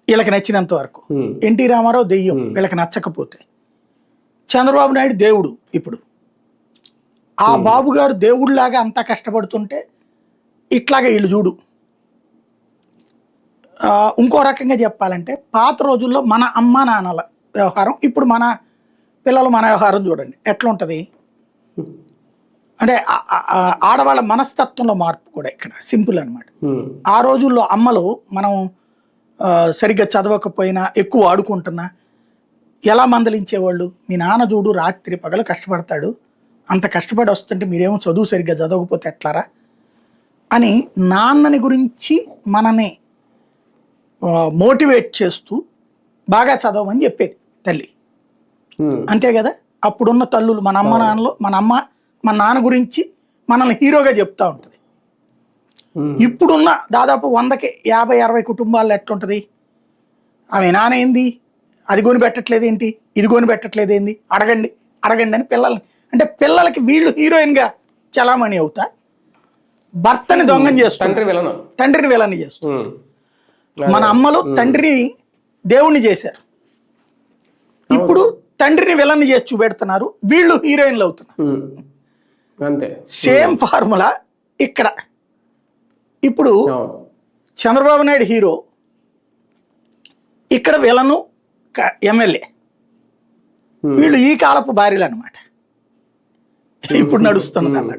వీళ్ళకి నచ్చినంత వరకు. ఎన్టీ రామారావు దెయ్యం వీళ్ళకి నచ్చకపోతే. చంద్రబాబు నాయుడు దేవుడు. ఇప్పుడు ఆ బాబు గారు దేవుడిలాగా అంతా కష్టపడుతుంటే ఇట్లాగా వీళ్ళు చూడు. ఇంకో రకంగా చెప్పాలంటే పాత రోజుల్లో మన అమ్మ నాన్నల వ్యవహారం, ఇప్పుడు మన పిల్లలు మన వ్యవహారం చూడండి ఎట్లా ఉంటుంది. అంటే ఆడవాళ్ళ మనస్తత్వంలో మార్పు కూడా ఇక్కడ సింపుల్ అనమాట. ఆ రోజుల్లో అమ్మలు మనం సరిగ్గా చదవకపోయినా ఎక్కువ ఆడుకుంటున్నా ఎలా మందలించేవాళ్ళు, మీ నాన్న చూడు రాత్రి పగలు కష్టపడతాడు, అంత కష్టపడి వస్తుంటే మీరేమో చదువు సరిగ్గా చదవకపోతే ఎట్లారా అని నాన్నని గురించి మనని మోటివేట్ చేస్తూ బాగా చదవమని చెప్పేది తల్లి. అంతే కదా. అప్పుడున్న తల్లులు మన అమ్మ నాన్నలు, మన నాన్న గురించి మనల్ని హీరోగా చెప్తా ఉంటుంది. ఇప్పుడున్న దాదాపు 100కి 50-60 కుటుంబాల్లో ఎట్లుంటుంది, ఆమె నాన్న ఏంది అది కొని పెట్టట్లేదు ఏంటి, ఇది కొని పెట్టట్లేదు ఏంది, అడగండి అడగండి అని పిల్లల్ని, అంటే పిల్లలకి వీళ్ళు హీరోయిన్గా చలామణి అవుతా భర్తని దొంగం చేస్తారు, తండ్రిని విలని చేస్తారు. మన అమ్మలు తండ్రిని దేవుణ్ణి చేశారు, ఇప్పుడు తండ్రిని విలన్ని చేసి చూపెడుతున్నారు, వీళ్ళు హీరోయిన్లు అవుతున్నారు. సేమ్ ఫార్ములా ఇక్కడ. ఇప్పుడు చంద్రబాబు నాయుడు హీరో, ఇక్కడ విలను ఎమ్మెల్యే, వీళ్ళు ఈ కాలపు భార్యలు అనమాట ఇప్పుడు నడుస్తున్నది అన్నట్టు.